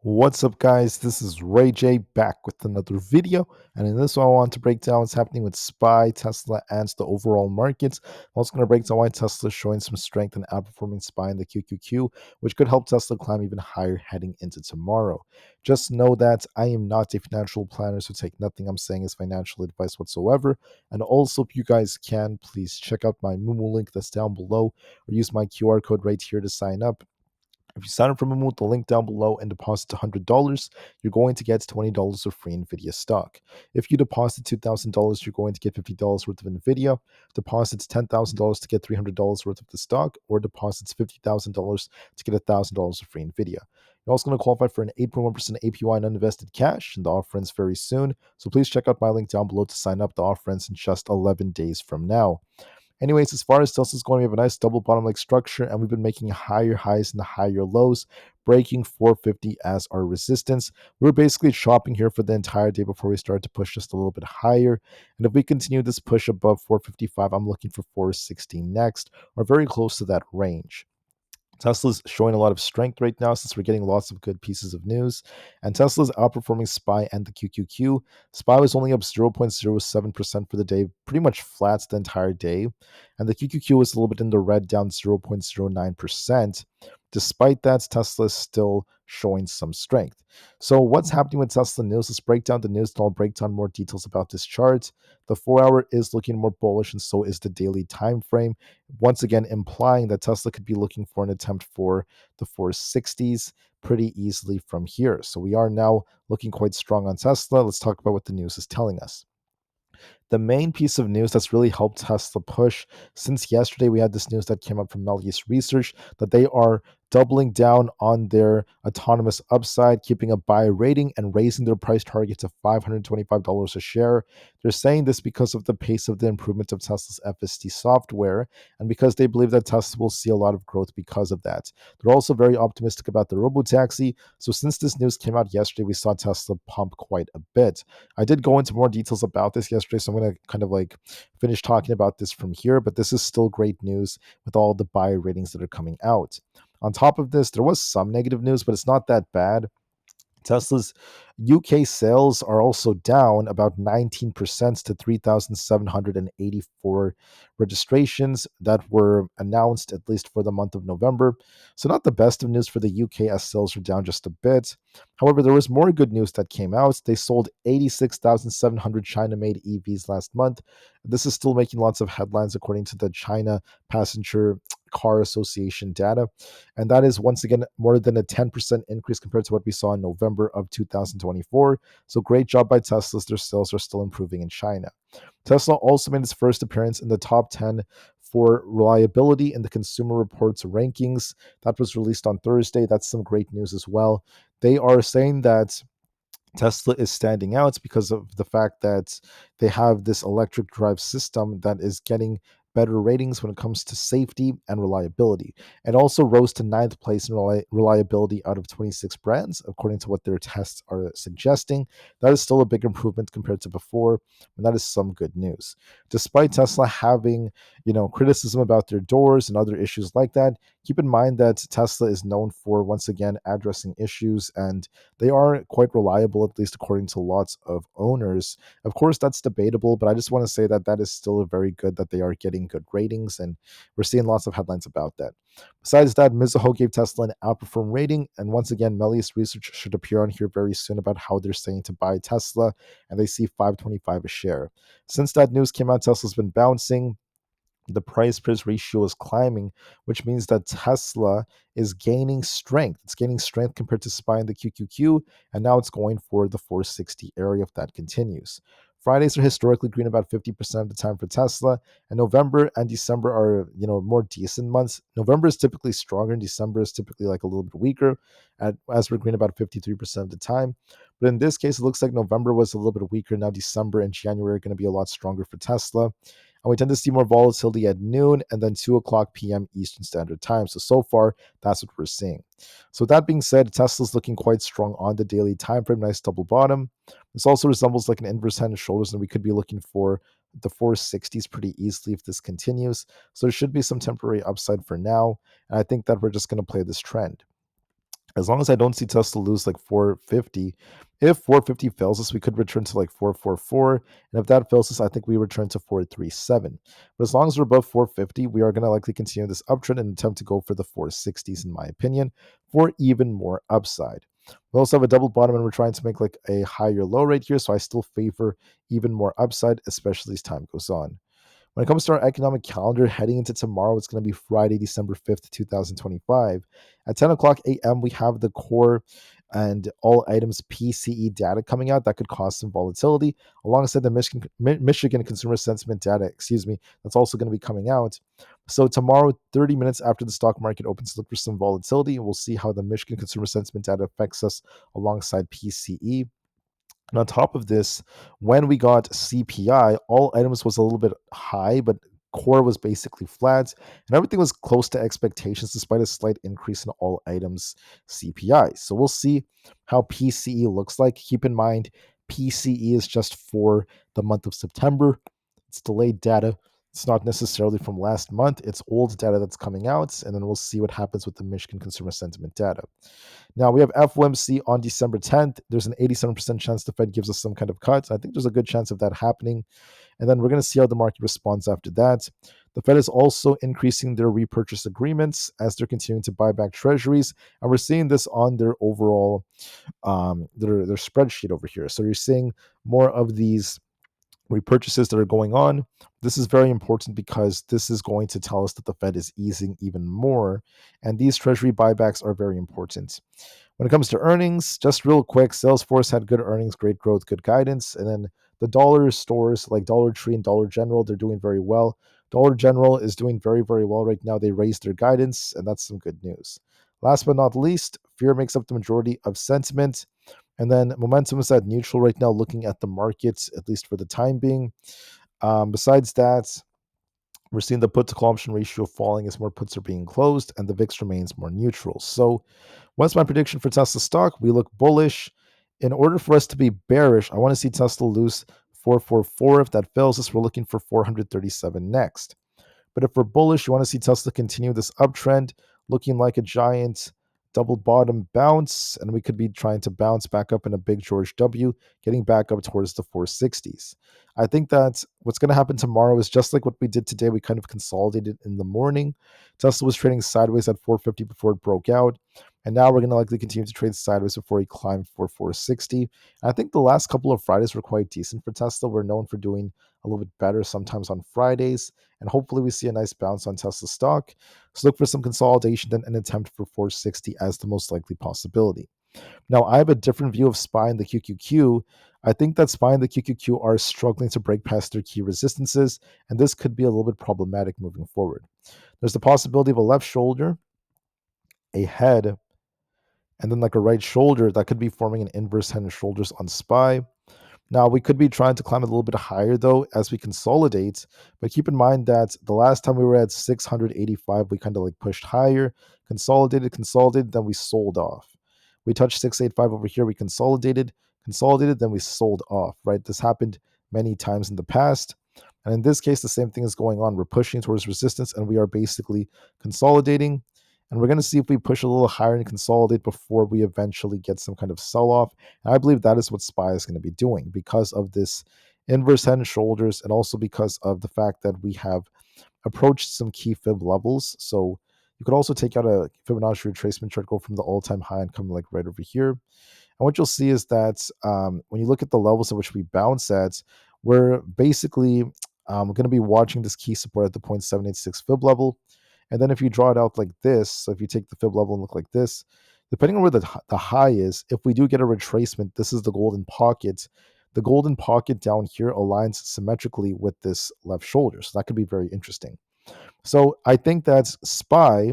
What's up, guys? This is Ray J back with another video, and in this one, I want to break down what's happening with SPY, Tesla, and the overall markets. I'm also going to break down why Tesla is showing some strength and outperforming SPY in the QQQ, which could help Tesla climb even higher heading into tomorrow. Just know that I am not a financial planner, so take nothing I'm saying as financial advice whatsoever. And also, if you guys can, please check out my Moomoo link that's down below, or use my QR code right here to sign up. If you sign up for Moomoo, the link down below, and deposit $100, you're going to get $20 of free Nvidia stock. If you deposit $2,000, you're going to get $50 worth of Nvidia. Deposits $10,000 to get $300 worth of the stock, or deposits $50,000 to get $1,000 of free Nvidia. You're also going to qualify for an 8.1% APY on uninvested cash, and the offer ends very soon. So please check out my link down below to sign up. The offer ends in just 11 days from now. Anyways, as far as Tesla's going, we have a nice double bottom like structure, and we've been making higher highs and higher lows, breaking 450 as our resistance. We were basically shopping here for the entire day before we started to push just a little bit higher. And if we continue this push above 455, I'm looking for 460 next, or very close to that range. Tesla's showing a lot of strength right now since we're getting lots of good pieces of news. And Tesla's outperforming SPY and the QQQ. SPY was only up 0.07% for the day, pretty much flat the entire day. And the QQQ was a little bit in the red, down 0.09%. Despite that, Tesla is still showing some strength. So, what's happening with Tesla news? Let's break down the news, and I'll break down more details about this chart. The 4-hour is looking more bullish, and so is the daily time frame, once again implying that Tesla could be looking for an attempt for the 460s pretty easily from here. So we are now looking quite strong on Tesla. Let's talk about what the news is telling us. The main piece of news that's really helped Tesla push since yesterday, we had this news that came up from Melius Research that they are doubling down on their autonomous upside, keeping a buy rating and raising their price target to $525 a share. They're saying this because of the pace of the improvement of Tesla's FSD software and because they believe that Tesla will see a lot of growth because of that. They're also very optimistic about the robotaxi. So since this news came out yesterday, we saw Tesla pump quite a bit. I did go into more details about this yesterday, so I'm going to kind of like finish talking about this from here, but this is still great news with all the buy ratings that are coming out. On top of this, there was some negative news, but it's not that bad. Tesla's UK sales are also down about 19% to 3,784 registrations that were announced, at least for the month of November. So, not the best of news for the UK as sales are down just a bit. However, there was more good news that came out. They sold 86,700 China made EVs last month. This is still making lots of headlines according to the China Passenger Car Association data. And that is once again more than a 10% increase compared to what we saw in November of 2024. So great job by Tesla. Their sales are still improving in China. Tesla also made its first appearance in the top 10 for reliability in the Consumer Reports rankings. That was released on Thursday. That's some great news as well. They are saying that Tesla is standing out because of the fact that they have this electric drive system that is getting better ratings when it comes to safety and reliability. It also rose to ninth place in reliability out of 26 brands, according to what their tests are suggesting. That is still a big improvement compared to before, and that is some good news. Despite Tesla having, criticism about their doors and other issues like that, keep in mind that Tesla is known for once again addressing issues, and they are quite reliable, at least according to lots of owners. Of course, that's debatable, but I just want to say that that is still very good that they are getting good ratings, and we're seeing lots of headlines about that. Besides that, Mizuho gave Tesla an outperform rating, and once again, Melius Research should appear on here very soon about how they're saying to buy Tesla, and they see 525 a share. Since that news came out, Tesla's been bouncing. The price price ratio is climbing, which means that Tesla is gaining strength. It's gaining strength compared to SPY and the QQQ, and now it's going for the 460 area if that continues. Fridays are historically green about 50% of the time for Tesla, and November and December are, more decent months. November is typically stronger, and December is typically like a little bit weaker, as we're green about 53% of the time. But in this case, it looks like November was a little bit weaker. Now December and January are going to be a lot stronger for Tesla. And we tend to see more volatility at noon and then 2 o'clock p.m. Eastern Standard Time. So far, that's what we're seeing. So with that being said, Tesla's looking quite strong on the daily time frame. Nice double bottom. This also resembles like an inverse head and shoulders, and we could be looking for the 460s pretty easily if this continues. So there should be some temporary upside for now. And I think that we're just going to play this trend. As long as I don't see Tesla lose like 450, if 450 fails us, we could return to like 444. And if that fails us, I think we return to 437. But as long as we're above 450, we are going to likely continue this uptrend and attempt to go for the 460s, in my opinion, for even more upside. We also have a double bottom and we're trying to make like a higher low right here. So I still favor even more upside, especially as time goes on. When it comes to our economic calendar heading into tomorrow, it's going to be Friday, December 5th, 2025. At 10 o'clock a.m., we have the core and all items PCE data coming out that could cause some volatility, alongside the Michigan consumer sentiment data, that's also going to be coming out. So tomorrow, 30 minutes after the stock market opens, look for some volatility, and we'll see how the Michigan consumer sentiment data affects us alongside PCE. And on top of this, when we got CPI, all items was a little bit high, but core was basically flat, and everything was close to expectations despite a slight increase in all items CPI. So we'll see how PCE looks like. Keep in mind, PCE is just for the month of September. It's delayed data. It's not necessarily from last month. It's old data that's coming out, and then we'll see what happens with the Michigan consumer sentiment data. Now we have FOMC on December 10th. There's an 87% chance the Fed gives us some kind of cut. I think there's a good chance of that happening. And then we're going to see how the market responds after that. The Fed is also increasing their repurchase agreements as they're continuing to buy back treasuries. And we're seeing this on their overall their spreadsheet over here. So you're seeing more of these repurchases that are going on. This is very important because this is going to tell us that the Fed is easing even more. And these treasury buybacks are very important. When it comes to earnings, just real quick, Salesforce had good earnings, great growth, good guidance. And then the dollar stores like Dollar Tree and Dollar General, they're doing very well. Dollar General is doing very, very well right now. They raised their guidance, and that's some good news. Last but not least, fear makes up the majority of sentiment. And then momentum is at neutral right now, looking at the markets, at least for the time being. Besides that, we're seeing the put to call option ratio falling as more puts are being closed and the VIX remains more neutral. So, what's my prediction for Tesla stock? We look bullish. In order for us to be bearish, I want to see Tesla lose 444. If that fails us, we're looking for 437 next. But if we're bullish, you want to see Tesla continue this uptrend, looking like a giant double bottom bounce, and we could be trying to bounce back up in a big George W, getting back up towards the 460s. I think that what's going to happen tomorrow is just like what we did today. We kind of consolidated in the morning. Tesla was trading sideways at 450 before it broke out. And now we're going to likely continue to trade sideways before he climbed for 460. And I think the last couple of Fridays were quite decent for Tesla. We're known for doing a little bit better sometimes on Fridays. And hopefully we see a nice bounce on Tesla stock. So look for some consolidation and an attempt for 460 as the most likely possibility. Now, I have a different view of SPY and the QQQ. I think that SPY and the QQQ are struggling to break past their key resistances, and this could be a little bit problematic moving forward. There's the possibility of a left shoulder, a head, and then like a right shoulder that could be forming an inverse head and shoulders on SPY. Now, we could be trying to climb a little bit higher, though, as we consolidate. But keep in mind that the last time we were at 685, we kind of like pushed higher, consolidated, then we sold off. We touched 685 over here, we consolidated, then we sold off, right? This happened many times in the past. And in this case, the same thing is going on. We're pushing towards resistance, and we are basically consolidating. And we're going to see if we push a little higher and consolidate before we eventually get some kind of sell off. And I believe that is what SPY is going to be doing because of this inverse head and shoulders, and also because of the fact that we have approached some key fib levels. So you could also take out a Fibonacci retracement chart, go from the all-time high and come like right over here. And what you'll see is that when you look at the levels at which we bounce at, we're basically going to be watching this key support at the 0.786 fib level. And then if you draw it out like this, so if you take the fib level and look like this, depending on where the high is, if we do get a retracement, this is the golden pocket. The golden pocket down here aligns symmetrically with this left shoulder. So that could be very interesting. So I think that SPY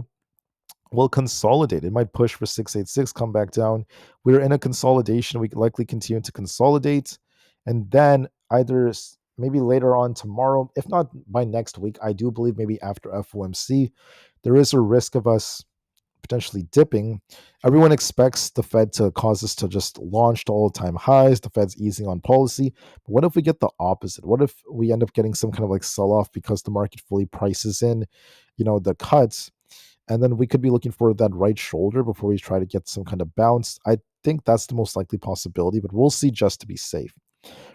will consolidate. It might push for 686, come back down. We're in a consolidation. We likely continue to consolidate. And then either maybe later on tomorrow, if not by next week, I do believe maybe after FOMC, there is a risk of us potentially dipping. Everyone expects the Fed to cause us to just launch to all-time highs. The Fed's easing on policy. But what if we get the opposite? What if we end up getting some kind of like sell-off because the market fully prices in, the cuts? And then we could be looking for that right shoulder before we try to get some kind of bounce. I think that's the most likely possibility, but we'll see just to be safe.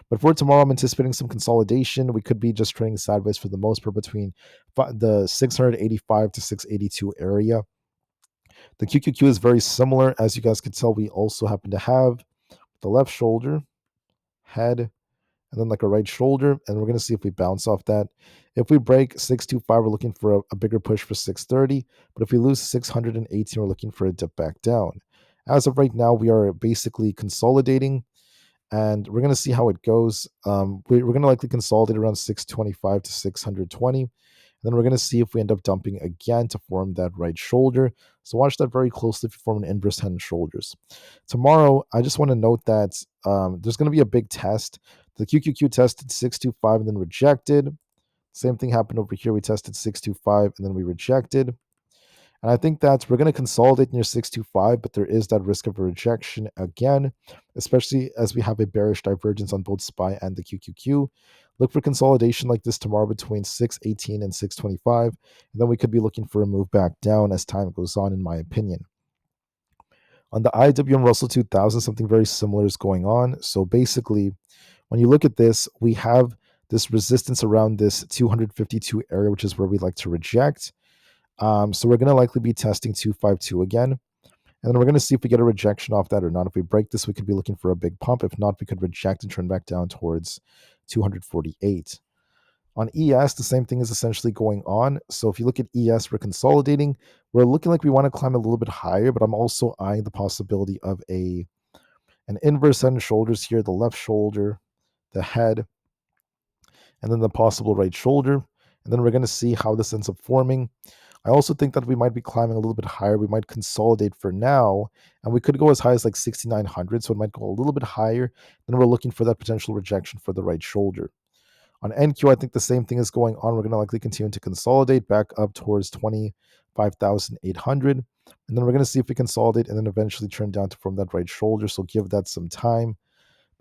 But for tomorrow, I'm anticipating some consolidation. We could be just trading sideways for the most part between the 685 to 682 area. The QQQ is very similar. As you guys can tell, we also happen to have the left shoulder, head, and then like a right shoulder. And we're going to see if we bounce off that. If we break 625, we're looking for a bigger push for 630. But if we lose 618, we're looking for a dip back down. As of right now, we are basically consolidating, and we're going to see how it goes. We're going to likely consolidate around 625 to 620. And then we're going to see if we end up dumping again to form that right shoulder. So watch that very closely if you form an inverse head and shoulders. Tomorrow, I just want to note that there's going to be a big test. The QQQ tested 625 and then rejected. Same thing happened over here. We tested 625 and then we rejected. And I think that we're going to consolidate near 625, but there is that risk of a rejection again, especially as we have a bearish divergence on both SPY and the QQQ. Look for consolidation like this tomorrow between 618 and 625, and then we could be looking for a move back down as time goes on, in my opinion. On the IWM Russell 2000, something very similar is going on. So basically, when you look at this, we have this resistance around this 252 area, which is where we like to reject. So we're going to likely be testing 252 again. And then we're going to see if we get a rejection off that or not. If we break this, we could be looking for a big pump. If not, we could reject and turn back down towards 248. On ES, the same thing is essentially going on. So if you look at ES, we're consolidating. We're looking like we want to climb a little bit higher, but I'm also eyeing the possibility of an inverse head and shoulders here, the left shoulder, the head, and then the possible right shoulder. And then we're going to see how this ends up forming. I also think that we might be climbing a little bit higher. We might consolidate for now, and we could go as high as like 6,900. So it might go a little bit higher. Then we're looking for that potential rejection for the right shoulder. On NQ, I think the same thing is going on. We're going to likely continue to consolidate back up towards 25,800. And then we're going to see if we consolidate and then eventually turn down to form that right shoulder. So give that some time.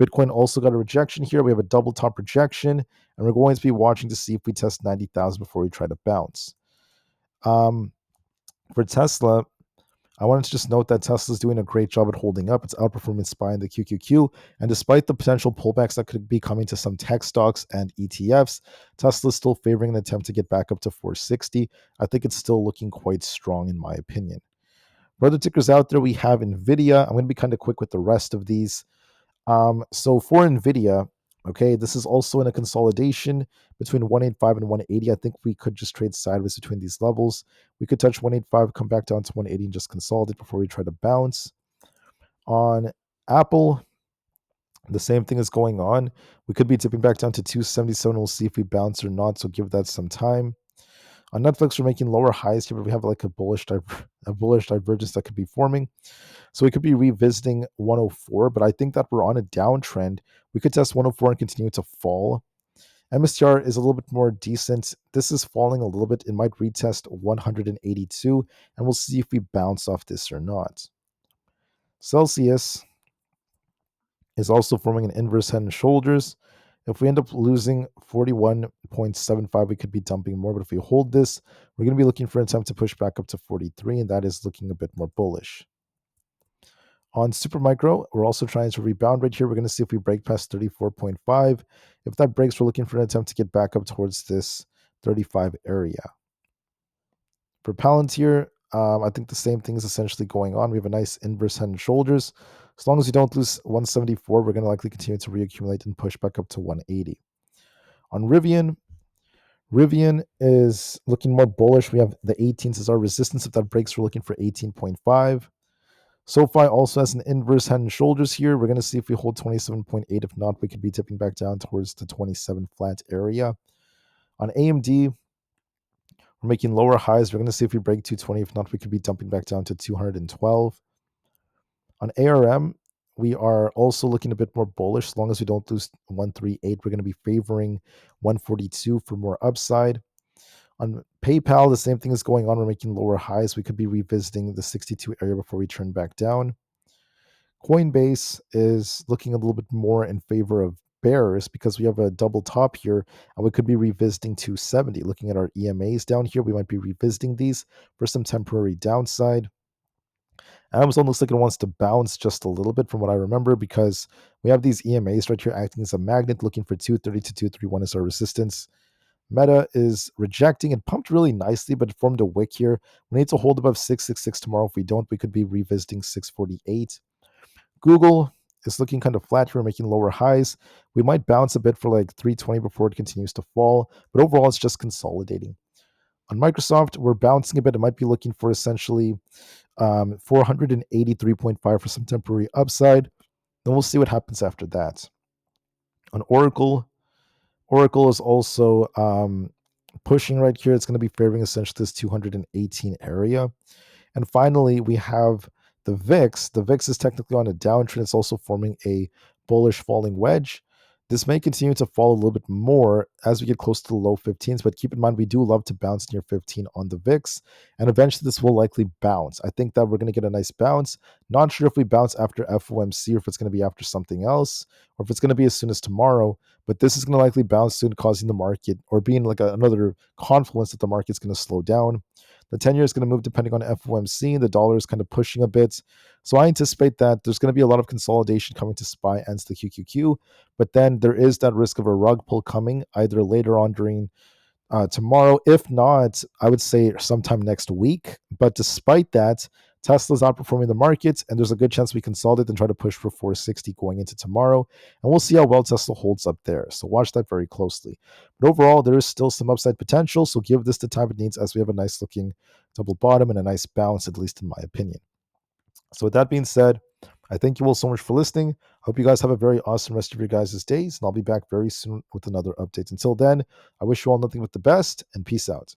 Bitcoin also got a rejection here. We have a double top rejection, and we're going to be watching to see if we test 90,000 before we try to bounce. For Tesla, I wanted to just note that Tesla is doing a great job at holding up. It's outperforming SPY and the QQQ. And despite the potential pullbacks that could be coming to some tech stocks and ETFs, Tesla is still favoring an attempt to get back up to 460. I think it's still looking quite strong, in my opinion. For other tickers out there, we have Nvda. I'm going to be kind of quick with the rest of these. So for Nvidia, okay, this is also in a consolidation between 185 and 180. I think we could just trade sideways between these levels. We could touch 185, come back down to 180 and just consolidate before we try to bounce. On Aapl, the same thing is going on. We could be dipping back down to 277. We'll see if we bounce or not, so give that some time. On Netflix, we're making lower highs here, but we have like a bullish divergence that could be forming. So we could be revisiting 104, but I think that we're on a downtrend. We could test 104 and continue to fall. MSTR is a little bit more decent. This is falling a little bit. It might retest 182, and we'll see if we bounce off this or not. Celsius is also forming an inverse head and shoulders. If we end up losing 41.75, we could be dumping more. But if we hold this, we're going to be looking for an attempt to push back up to 43, and that is looking a bit more bullish. On Supermicro, we're also trying to rebound right here. We're going to see if we break past 34.5. If that breaks, we're looking for an attempt to get back up towards this 35 area. For Palantir, I think the same thing is essentially going on. We have a nice inverse head and shoulders. As long as you don't lose 174, we're going to likely continue to reaccumulate and push back up to 180. On Rivian is looking more bullish. We have the 18s as our resistance. If that breaks, we're looking for 18.5. SoFi also has an inverse head and shoulders here. We're going to see if we hold 27.8. If not, we could be tipping back down towards the 27 flat area. On AMD, we're making lower highs. We're going to see if we break 220. If not, we could be dumping back down to 212. On ARM, we are also looking a bit more bullish. As long as we don't lose 138, we're going to be favoring 142 for more upside. On PayPal, the same thing is going on. We're making lower highs. We could be revisiting the 62 area before we turn back down. Coinbase is looking a little bit more in favor of bears because we have a double top here, and we could be revisiting 270. Looking at our EMAs down here, we might be revisiting these for some temporary downside. Amazon looks like it wants to bounce just a little bit from what I remember because we have these EMAs right here acting as a magnet looking for 230 to 231 as our resistance. Meta is rejecting and pumped really nicely, but it formed a wick here. We need to hold above 666 tomorrow. If we don't, we could be revisiting 648. Google is looking kind of flat here, making lower highs. We might bounce a bit for like 320 before it continues to fall, but overall, it's just consolidating. On Microsoft, we're bouncing a bit. It might be looking for essentially 483.5 for some temporary upside. Then we'll see what happens after that. On Oracle, Oracle is also pushing right here. It's going to be favoring essentially this 218 area. And finally, we have the VIX. The VIX is technically on a downtrend. It's also forming a bullish falling wedge. This may continue to fall a little bit more as we get close to the low 15s, but keep in mind we do love to bounce near 15 on the VIX, and eventually this will likely bounce. I think that we're going to get a nice bounce. Not sure if we bounce after FOMC or if it's going to be after something else, or if it's going to be as soon as tomorrow, but this is going to likely bounce soon, causing the market or being like another confluence that the market's going to slow down. The 10-year is going to move depending on FOMC. The dollar is kind of pushing a bit. So I anticipate that there's going to be a lot of consolidation coming to SPY and to the QQQ. But then there is that risk of a rug pull coming either later on during tomorrow. If not, I would say sometime next week. But despite that, Tesla's outperforming the markets, and there's a good chance we consolidate and try to push for 460 going into tomorrow. And we'll see how well Tesla holds up there. So watch that very closely. But overall, there is still some upside potential. So give this the time it needs as we have a nice looking double bottom and a nice bounce, at least in my opinion. So with that being said, I thank you all so much for listening. Hope you guys have a very awesome rest of your guys' days, and I'll be back very soon with another update. Until then, I wish you all nothing but the best, and peace out.